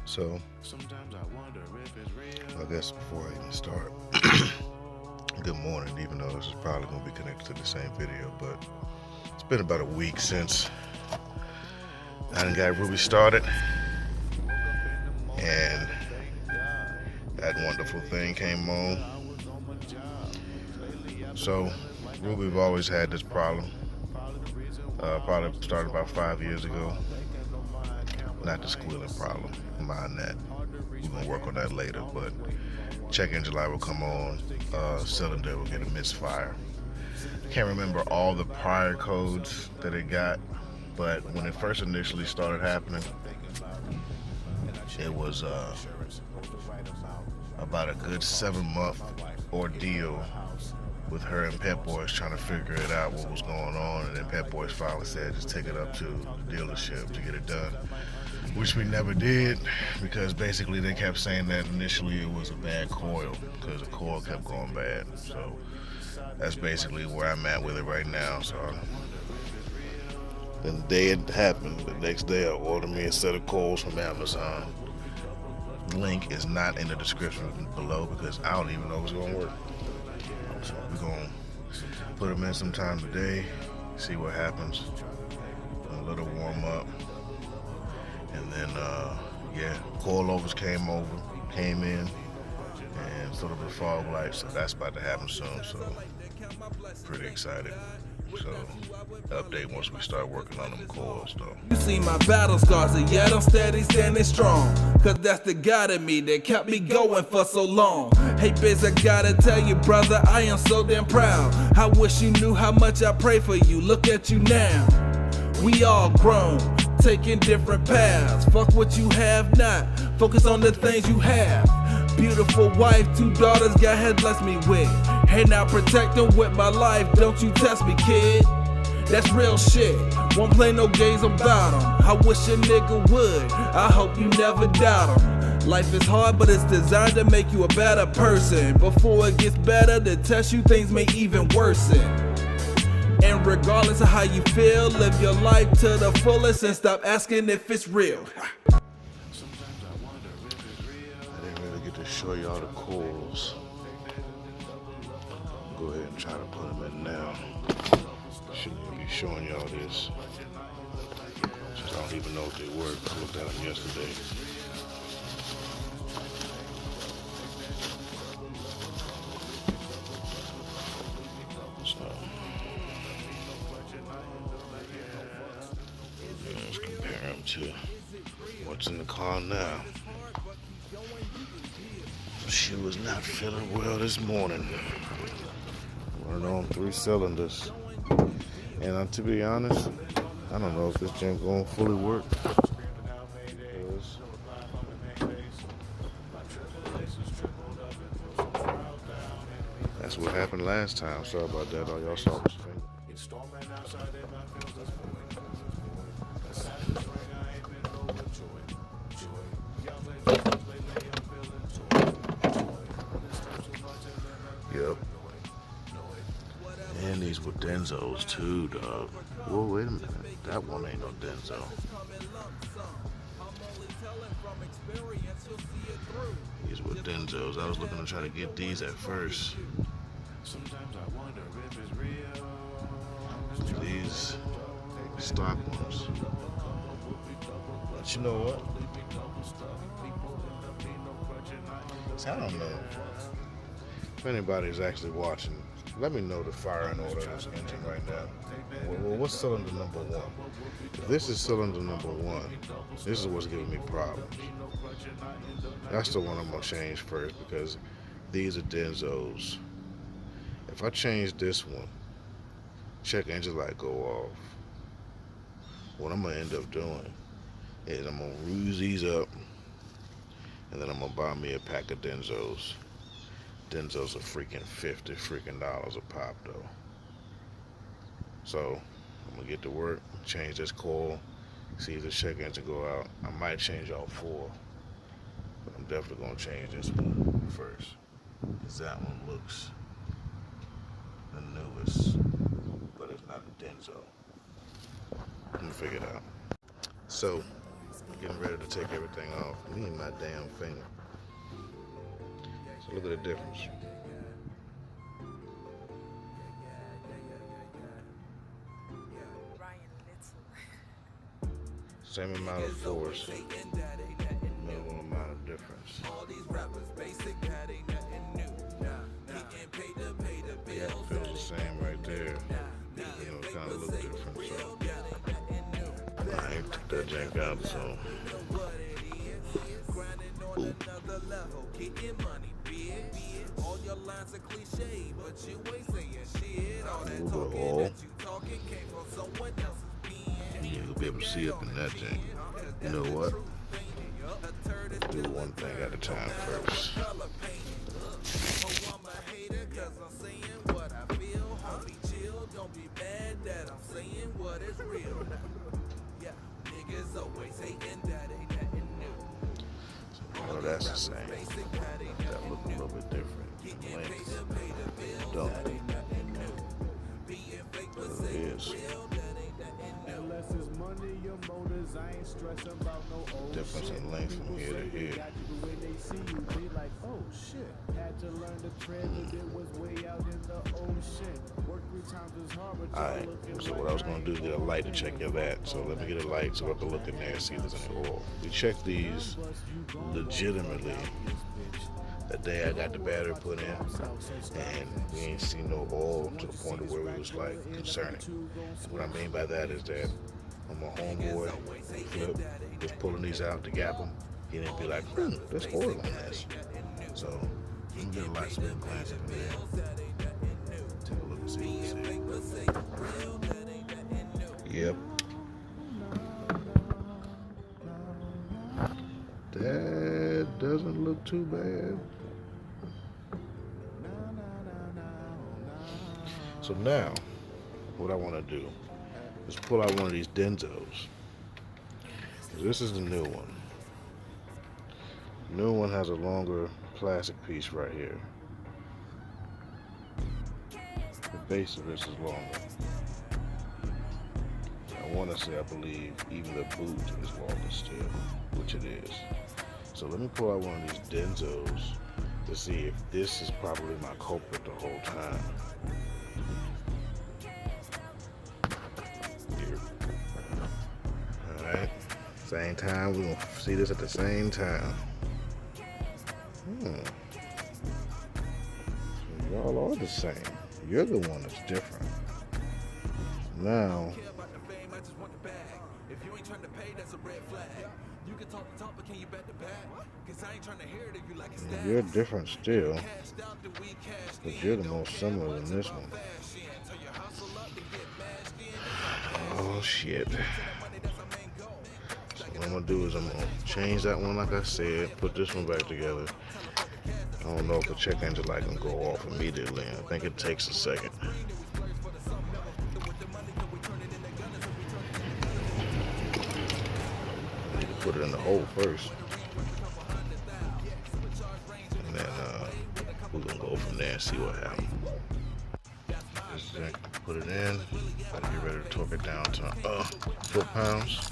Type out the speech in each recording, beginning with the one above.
So, I guess before I even start, good morning, even though this is probably going to be connected to the same video, but it's been about a week since I done got Ruby started, and that wonderful thing came on. So, Ruby've always had this problem. Probably started about 5 years ago. Not the squealing problem, mind that. We're gonna work on that later, but check engine light will come on, cylinder will get a misfire. Can't remember all the prior codes that it got, but when it first initially started happening, it was about a good 7-month ordeal with her and Pep Boys trying to figure it out what was going on, and then Pep Boys finally said just take it up to the dealership to get it done, which we never did, because basically they kept saying that initially it was a bad coil because the coil kept going bad. So that's basically where I'm at with it right now. So then the day it happened, the next day I ordered me a set of coils from Amazon. Link is not in the description below because I don't even know if it's gonna work. So we're gonna put them in sometime today, see what happens. A little warm up, and then yeah, coilovers came in, and sort of the fog lights. So that's about to happen soon. So pretty excited. So update once we start working on them coils though. You see my battle scars, and yet I'm steady standing strong. Cause that's the God in me that kept me going for so long. Hey Biz, I gotta tell you brother, I am so damn proud. I wish you knew how much I pray for you, look at you now. We all grown, taking different paths. Fuck what you have not, focus on the things you have. Beautiful wife, 2 daughters, God has blessed me with. Hey now protect them with my life, don't you test me kid. That's real shit, won't play no games about them. I wish a nigga would, I hope you never doubt them. Life is hard but it's designed to make you a better person. Before it gets better, to test you things may even worsen. And regardless of how you feel, live your life to the fullest and stop asking if it's real. I didn't really get to show y'all the coils. Go ahead and try to put them in now. Shouldn't even be showing y'all this. Just I don't even know if they work. I looked at them yesterday. So let's compare them to what's in the car now. She was not feeling well this morning. Running on 3 cylinders. And to be honest, I don't know if this gym gonna fully work. That's what happened last time. Sorry about that. All y'all saw was finger. Yep. And these were Denzos too, dog. Whoa, wait a minute. That one ain't no Denzo. These were Denzos. I was looking to try to get these at first. These stock ones. But you know what? I don't know if anybody's actually watching. Let me know the firing order of this engine right now. Well, what's cylinder number 1? If this is cylinder number 1, this is what's giving me problems. That's the one I'm gonna change first because these are Denzos. If I change this one, check engine light go off. What I'm gonna end up doing is I'm gonna ruse these up, and then I'm gonna buy me a pack of Denzos. Denzos are freaking $50 a pop though. So I'm gonna get to work, change this coil, see if the check engine go out. I might change all 4, but I'm definitely gonna change this one first, because that one looks the newest, but it's not a Denzo. I'm gonna figure it out. So getting ready to take everything off. Me and my damn finger. So look at the difference. Same amount of force, minimal amount of difference. Yeah, it feels the same right there. You know, it kind of look different. So I ain't took that jank out, so. Oop. A little bit of oil. You'll be able to see up in that jank. You know what? Do one thing at a time first. Oh, that's the same. That look a little bit different. Length. Don't. It is. Difference in length from here to here. Alright, so what I was going to do is get a light to check your that. So let me get a light so I can look in there and see if there's any oil. We checked these legitimately the day I got the battery put in, and we ain't seen no oil to the point of where it was like concerning. What I mean by that is that when my homeboy Flip was pulling these out to gap them, he didn't be like, there's oil on this. So let me get a light so we can glance up in there. Take a look and see what we see. Yep. That doesn't look too bad. So now, what I want to do is pull out one of these Denzos. This is the new one. The new one has a longer plastic piece right here. The base of this is longer. I want to say, I believe, even the boot is longer still, which it is. So let me pull out one of these Denzos to see if this is probably my culprit the whole time. Here. Alright, same time, we're going to see this at the same time. Y'all are the same. You're the one that's different. Now, you're different still, but you're the most similar than this one. Oh shit. So what I'm gonna do is I'm gonna change that one like I said, put this one back together. I don't know if the check engine light can go off immediately. I think it takes a second. Put it in the hole first, and then we're gonna go from there and see what happens. Just put it in. Gotta get ready to torque it down to foot-pounds.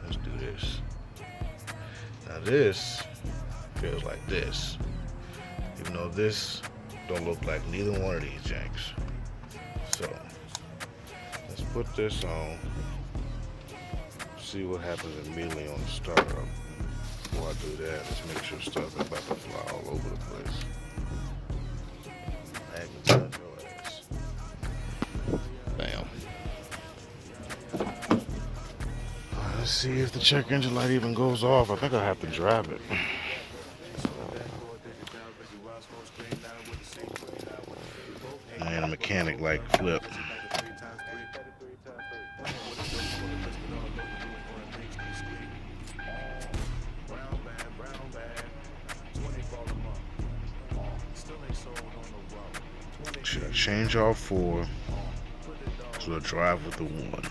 Let's do this. Now this feels like this, even though this don't look like neither one of these janks. So let's put this on, see what happens immediately on the startup. Before I do that, let's make sure stuff is about to fly all over the place. Magnetize your ass. Bam. Let's see if the check engine light even goes off. I think I have to drive it. I ain't a mechanic like Flip. Should I change all four to a drive with the one?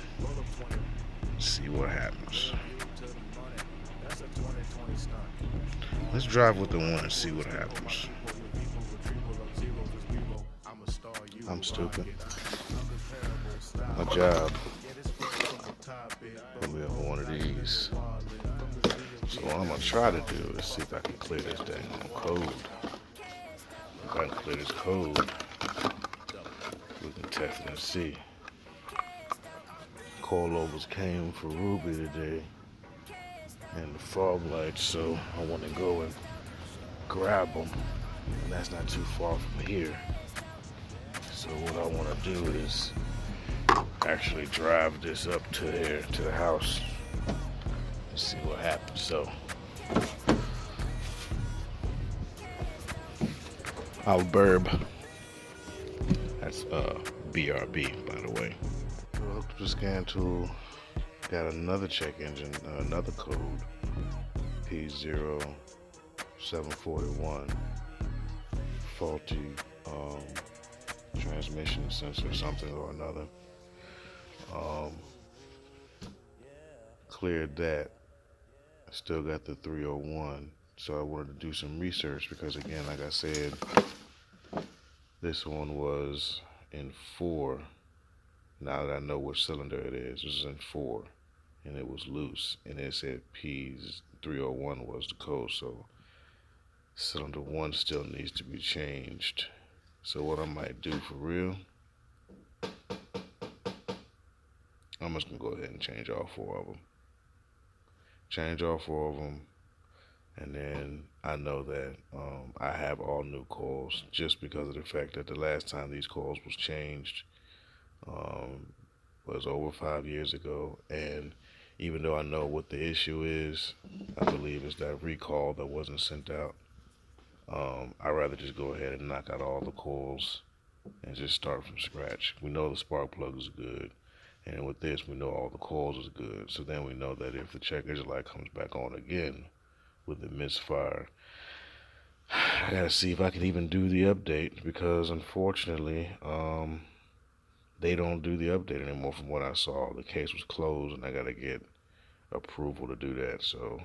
See what happens. Let's drive with the one and see what happens. I'm stupid. my job, and we have one of these. So what I'm gonna try to do is see if I can clear this dang code. If I can clear this code, we can test and see. Coilovers came for Ruby today, and the fog lights, so I want to go and grab them, and that's not too far from here. So what I want to do is actually drive this up to there, to the house, and see what happens. So I'll burb. That's BRB, by the way. So I hooked up the scan tool, got another check engine, another code, P0741, faulty transmission sensor, something or another. Cleared that. I still got the 301, so I wanted to do some research because, again, like I said, this one was in 4. Now that I know which cylinder it is, this is in 4, and it was loose, and it said P301 was the code, so cylinder 1 still needs to be changed. So what I might do for real, I'm just gonna go ahead and change all 4 of them. Change all 4 of them, and then I know that I have all new coils just because of the fact that the last time these coils was changed was over 5 years ago, and even though I know what the issue is, I believe it's that recall that wasn't sent out. I'd rather just go ahead and knock out all the coils and just start from scratch. We know the spark plug is good, and with this we know all the coils is good, so then we know that if the check engine light comes back on again with the misfire, I gotta see if I can even do the update, because unfortunately they don't do the update anymore. From what I saw, the case was closed and I gotta get approval to do that. So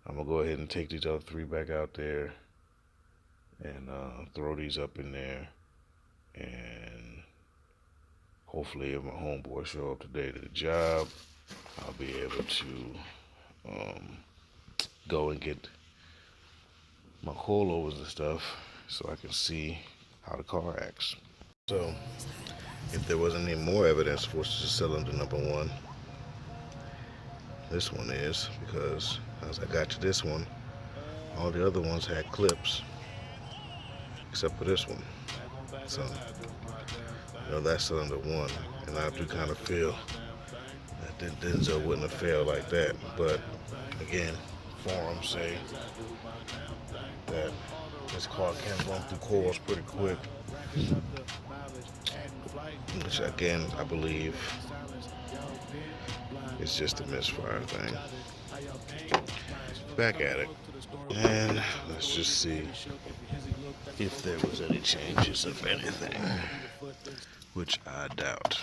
I'm gonna go ahead and take these other 3 back out there and throw these up in there, and hopefully if my homeboy show up today to the job, I'll be able to go and get my coilovers and stuff so I can see how the car acts. So if there wasn't any more evidence for cylinder number 1, this one is, because as I got to this one, all the other ones had clips except for this one. So you know, that's cylinder 1, and I do kind of feel that Denzo wouldn't have failed like that. But again, forums say that this car can run through coils pretty quick, which again I believe is just a misfire thing. Back at it, and let's just see if there was any changes of anything, which I doubt.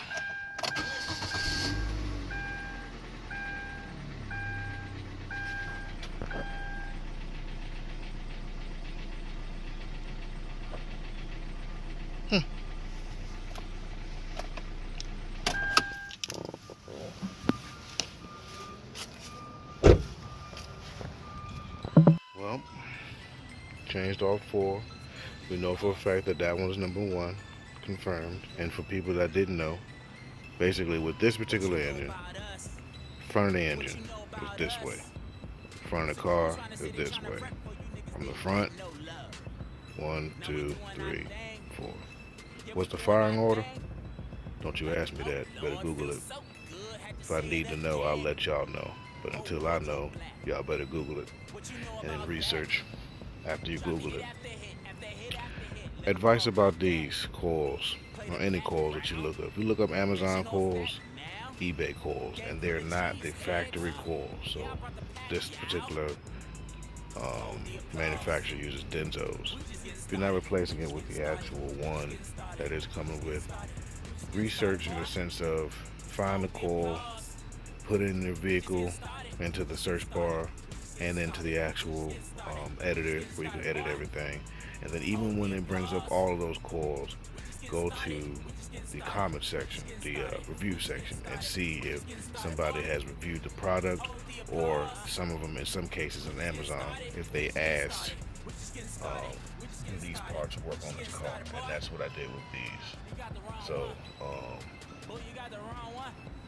Well, changed all 4. We know for a fact that that one's number 1, confirmed. And for people that didn't know, basically with this particular engine, front of the engine is this way. Front of the car is this way. From the front, 1, 2, 3, 4. What's the firing order? Don't you ask me that. Better Google it. If I need to know, I'll let y'all know. But until I know, y'all better Google it and then research after you Google it. Advice about these coils, or any coils that you look up. If you look up Amazon coils, eBay coils, and they're not the factory coils. So this particular manufacturer uses Denzo's. If you're not replacing it with the actual one that is coming with, research in the sense of find the coil, put it in your vehicle, into the search bar, and into the actual editor where you can edit everything. And then even when it brings up all of those coils, go to the comment section, the review section, and see if somebody has reviewed the product, or some of them, in some cases on Amazon, if they asked do these parts work on this car, and that's what I did with these. So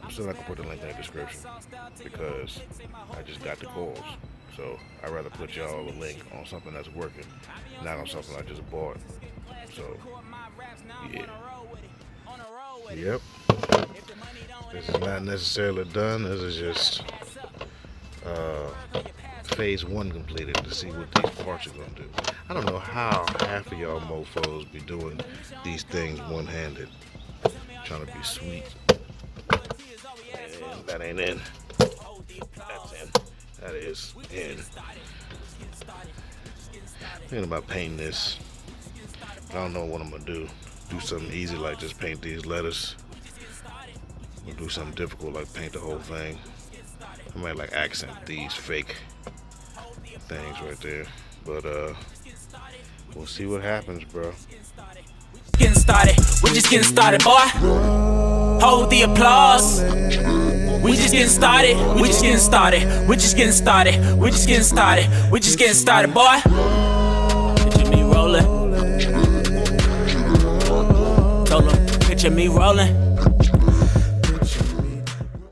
I'm still not gonna put the link in the description because I just got the coils. So I'd rather put y'all a link on something that's working, not on something I just bought. So yeah. Yep. This is not necessarily done. This is just phase 1 completed to see what these parts are gonna do. I don't know how half of y'all mofos be doing these things one-handed, trying to be sweet. And that ain't in. That's in. That is in. Thinking about painting this. I don't know what I'm gonna do. Do something easy like just paint these letters. Or do something difficult like paint the whole thing. I might like accent these fake things right there. But we'll see what happens, bro. Getting started, we're just getting started, boy. Hold the applause. We just getting started, we just getting started, we just getting started, we just getting started, we just getting started, boy. Picture me rolling. Told 'em, picture me rolling.